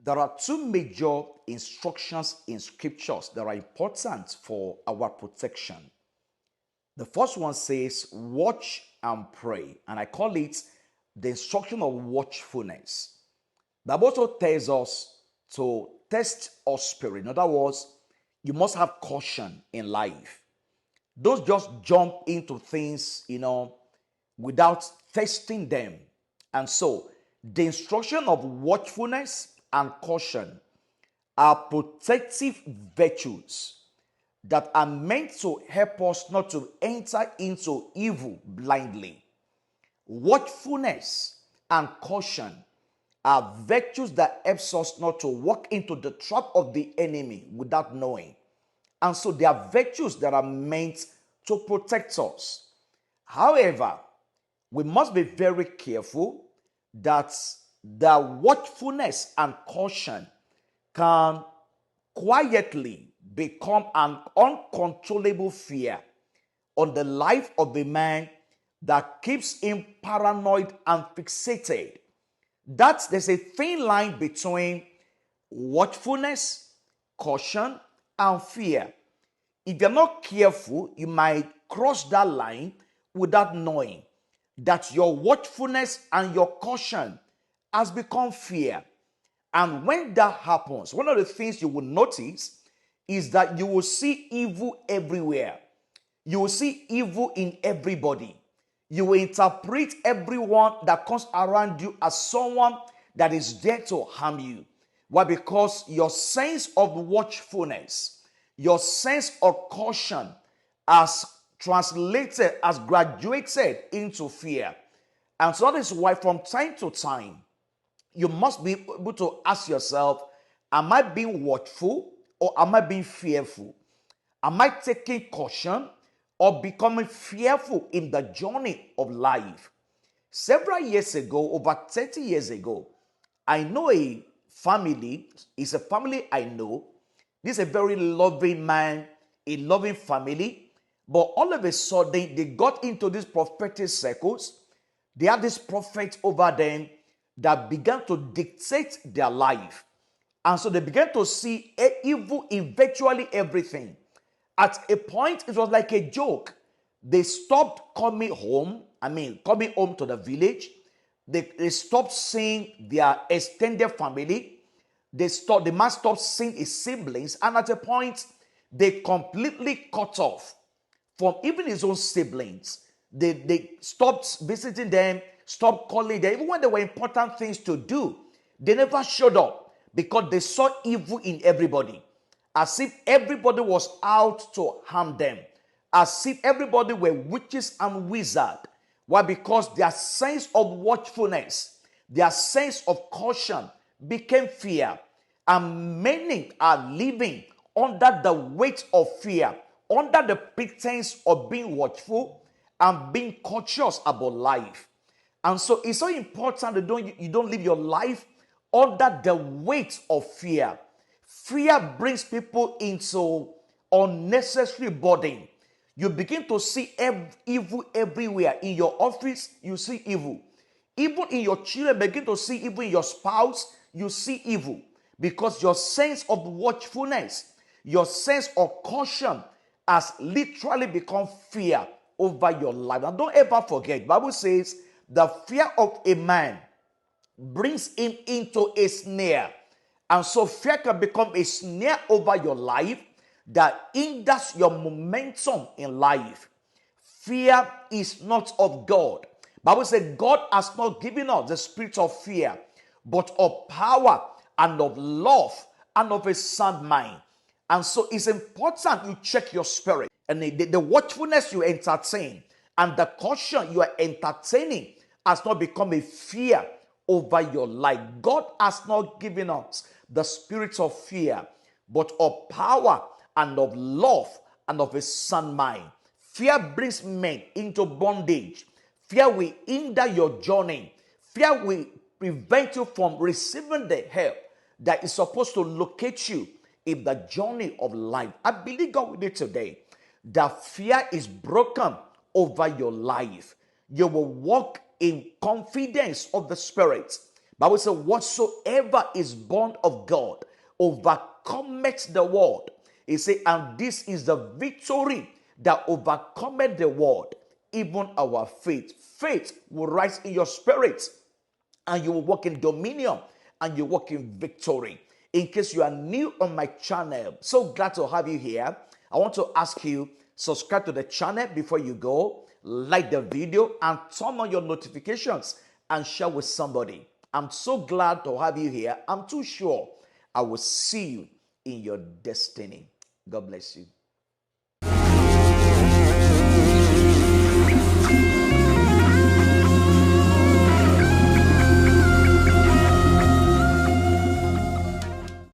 There are two major instructions in scriptures that are important for our protection. The first one says, watch and pray. And I call it the instruction of watchfulness. The Bible also tells us to test our spirit. In other words, you must have caution in life. Don't just jump into things, without testing them. And so, the instruction of watchfulness and caution are protective virtues that are meant to help us not to enter into evil blindly. Watchfulness and caution are virtues that helps us not to walk into the trap of the enemy without knowing. And so they are virtues that are meant to protect us. However, we must be very careful that the watchfulness and caution can quietly become an uncontrollable fear on the life of a man that keeps him paranoid and fixated. There's a thin line between watchfulness, caution, and fear. If you're not careful, you might cross that line without knowing that your watchfulness and your caution has become fear. And when that happens, one of the things you will notice is that you will see evil everywhere. You will see evil in everybody. You will interpret everyone that comes around you as someone that is there to harm you. Why? Because your sense of watchfulness, your sense of caution has translated, has graduated into fear. And so that is why from time to time, you must be able to ask yourself, am I being watchful or am I being fearful? Am I taking caution or becoming fearful in the journey of life? Several years ago, over 30 years ago, I know a family. It's a family I know. This is a very loving man, a loving family. But all of a sudden, they got into these prophetic circles. They had this prophet over them that began to dictate their life. And so they began to see evil in virtually everything. At a point, it was like a joke. They stopped coming home to the village. They stopped seeing their extended family. The man stopped seeing his siblings. And at a point, they completely cut off from even his own siblings. They stopped visiting them, stopped calling them. Even when there were important things to do, they never showed up because they saw evil in everybody. As if everybody was out to harm them. As if everybody were witches and wizards. Why? Because their sense of watchfulness, their sense of caution became fear. And many are living under the weight of fear, under the pretense of being watchful and being cautious about life. And so it's so important that you don't live your life under the weight of fear. Fear brings people into unnecessary burden. You begin to see evil everywhere. In your office, you see evil. Even in your children, begin to see evil. In your spouse, you see evil. Because your sense of watchfulness, your sense of caution has literally become fear over your life. Now, don't ever forget, the Bible says, the fear of a man brings him into a snare. And so fear can become a snare over your life that hinders your momentum in life. Fear is not of God. The Bible says God has not given us the spirit of fear, but of power and of love and of a sound mind. And so it's important you check your spirit. And the watchfulness you entertain and the caution you are entertaining has not become a fear over your life. God has not given us the spirit of fear, but of power and of love and of a sound mind. Fear brings men into bondage. Fear will hinder your journey. Fear will prevent you from receiving the help that is supposed to locate you in the journey of life. I believe God with it today that fear is broken over your life. You will walk in confidence of the Spirit Bible says, whatsoever is born of God overcometh the world. He said, and this is the victory that overcometh the world, even our faith. Faith will rise in your spirit, and you will walk in dominion, and you walk in victory. In case you are new on my channel, so glad to have you here. I want to ask you, subscribe to the channel before you go, like the video, and turn on your notifications and share with somebody. I'm so glad to have you here. I'm too sure I will see you in your destiny. God bless you.